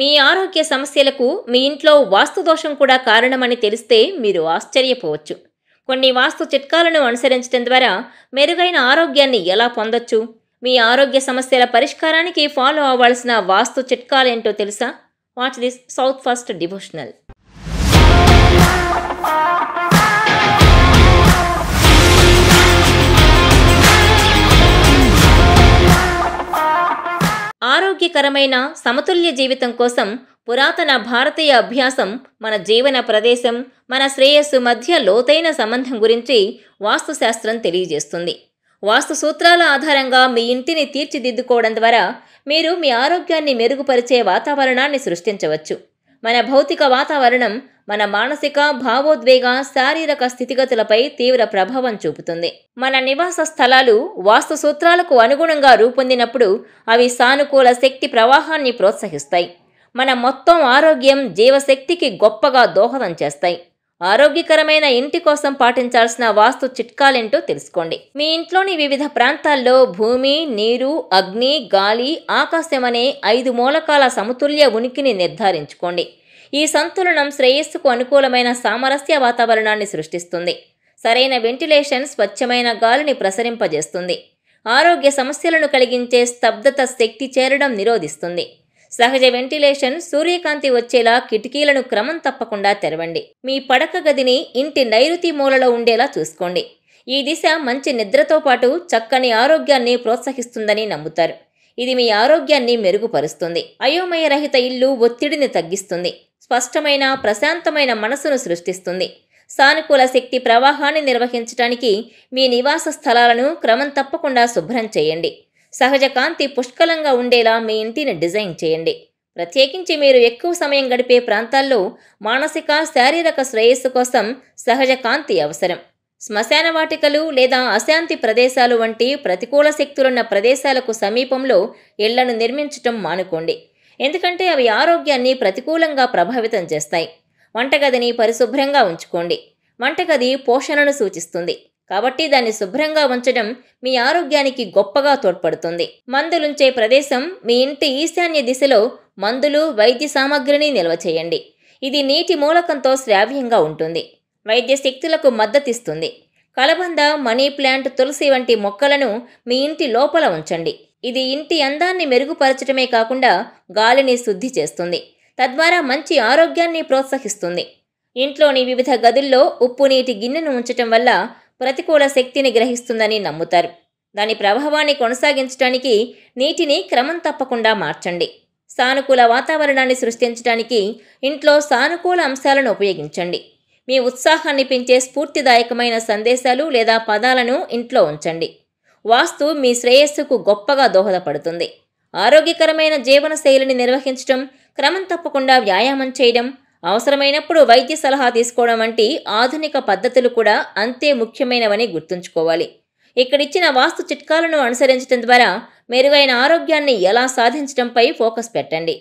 మీ ఆరోగ్య సమస్యలకు మీ ఇంట్లో వాస్తు దోషం కూడా కారణమని తెలిస్తే మీరు ఆశ్చర్యపోవచ్చు. కొన్ని వాస్తు చిట్కాలను అనుసరించడం ద్వారా మెరుగైన ఆరోగ్యాన్ని ఎలా పొందొచ్చు? మీ ఆరోగ్య సమస్యల పరిష్కారానికి ఫాలో అవ్వాల్సిన వాస్తు చిట్కాలేంటో తెలుసా? Watch this south first devotional. ఆరోగ్యకరమైన సమతుల్య జీవితం కోసం పురాతన భారతీయ అభ్యాసం మన జీవన ప్రదేశం, మన శ్రేయస్సు మధ్య లోతైన సంబంధం గురించి వాస్తుశాస్త్రం తెలియజేస్తుంది. వాస్తు సూత్రాల ఆధారంగా మీ ఇంటిని తీర్చిదిద్దుకోవడం ద్వారా మీరు మీ ఆరోగ్యాన్ని మెరుగుపరిచే వాతావరణాన్ని సృష్టించవచ్చు. మన భౌతిక వాతావరణం మన మానసిక, భావోద్వేగ, శారీరక స్థితిగతులపై తీవ్ర ప్రభావం చూపుతుంది. మన నివాస స్థలాలు వాస్తు సూత్రాలకు అనుగుణంగా రూపొందినప్పుడు అవి సానుకూల శక్తి ప్రవాహాన్ని ప్రోత్సహిస్తాయి. మన మొత్తం ఆరోగ్యం, జీవశక్తికి గొప్పగా దోహదం చేస్తాయి. ఆరోగ్యకరమైన ఇంటి కోసం పాటించాల్సిన వాస్తు చిట్కాలేంటో తెలుసుకోండి. మీ ఇంట్లోని వివిధ ప్రాంతాల్లో భూమి, నీరు, అగ్ని, గాలి, ఆకాశం అనే 5 మూలకాల సమతుల్య ఉనికిని నిర్ధారించుకోండి. ఈ సంతులనం శ్రేయస్సుకు అనుకూలమైన సామరస్య వాతావరణాన్ని సృష్టిస్తుంది. సరైన వెంటిలేషన్ స్వచ్ఛమైన గాలిని ప్రసరింపజేస్తుంది. ఆరోగ్య సమస్యలను కలిగించే స్తబ్దత శక్తి చేరడం నిరోధిస్తుంది. సహజ వెంటిలేషన్, సూర్యకాంతి వచ్చేలా కిటికీలను క్రమం తప్పకుండా తెరవండి. మీ పడక గదిని ఇంటి నైరుతి మూలలో ఉండేలా చూసుకోండి. ఈ దిశ మంచి నిద్రతో పాటు చక్కని ఆరోగ్యాన్ని ప్రోత్సహిస్తుందని నమ్ముతారు. ఇది మీ ఆరోగ్యాన్ని మెరుగుపరుస్తుంది. అయోమయరహిత ఇల్లు ఒత్తిడిని తగ్గిస్తుంది. స్పష్టమైన, ప్రశాంతమైన మనసును సృష్టిస్తుంది. సానుకూల శక్తి ప్రవాహాన్ని నిర్వహించడానికి మీ నివాస స్థలాలను క్రమం తప్పకుండా శుభ్రం చేయండి. సహజ కాంతి పుష్కలంగా ఉండేలా మీ ఇంటిని డిజైన్ చేయండి. ప్రత్యేకించి మీరు ఎక్కువ సమయం గడిపే ప్రాంతాల్లో మానసిక, శారీరక శ్రేయస్సు కోసం సహజ కాంతి అవసరం. శ్మశాన వాటికలు లేదా అశాంతి ప్రదేశాలు వంటి ప్రతికూల శక్తులున్న ప్రదేశాలకు సమీపంలో ఇళ్లను నిర్మించటం మానుకోండి. ఎందుకంటే అవి ఆరోగ్యాన్ని ప్రతికూలంగా ప్రభావితం చేస్తాయి. వంటగదిని పరిశుభ్రంగా ఉంచుకోండి. వంటగది పోషణను సూచిస్తుంది. కాబట్టి దాన్ని శుభ్రంగా ఉంచడం మీ ఆరోగ్యానికి గొప్పగా తోడ్పడుతుంది. మందులుంచే ప్రదేశం మీ ఇంటి ఈశాన్య దిశలో మందులు, వైద్య సామగ్రిని నిల్వ చేయండి. ఇది నీటి మూలకంతో శ్రావ్యంగా ఉంటుంది. వైద్య శక్తులకు మద్దతిస్తుంది. కలబంద, మనీ ప్లాంట్, తులసి వంటి మొక్కలను మీ ఇంటి లోపల ఉంచండి. ఇది ఇంటి అందాన్ని మెరుగుపరచడమే కాకుండా గాలిని శుద్ధి చేస్తుంది. తద్వారా మంచి ఆరోగ్యాన్ని ప్రోత్సహిస్తుంది. ఇంట్లోని వివిధ గదుల్లో ఉప్పు నీటి గిన్నెను ఉంచటం వల్ల ప్రతికూల శక్తిని గ్రహిస్తుందని నమ్ముతారు. దాని ప్రభావాన్ని కొనసాగించడానికి నీటిని క్రమం తప్పకుండా మార్చండి. సానుకూల వాతావరణాన్ని సృష్టించడానికి ఇంట్లో సానుకూల అంశాలను ఉపయోగించండి. మీ ఉత్సాహాన్ని పెంచే స్ఫూర్తిదాయకమైన సందేశాలు లేదా పదాలను ఇంట్లో ఉంచండి. వాస్తు మీ శ్రేయస్సుకు గొప్పగా దోహదపడుతుంది. ఆరోగ్యకరమైన జీవన శైలిని నిర్వహించడం, క్రమం తప్పకుండా వ్యాయామం చేయడం, అవసరమైనప్పుడు వైద్య సలహా తీసుకోవడం వంటి ఆధునిక పద్ధతులు కూడా అంతే ముఖ్యమైనవని గుర్తుంచుకోవాలి. ఇక్కడిచ్చిన వాస్తు చిట్కాలను అనుసరించడం ద్వారా మెరుగైన ఆరోగ్యాన్ని ఎలా సాధించడంపై ఫోకస్ పెట్టండి.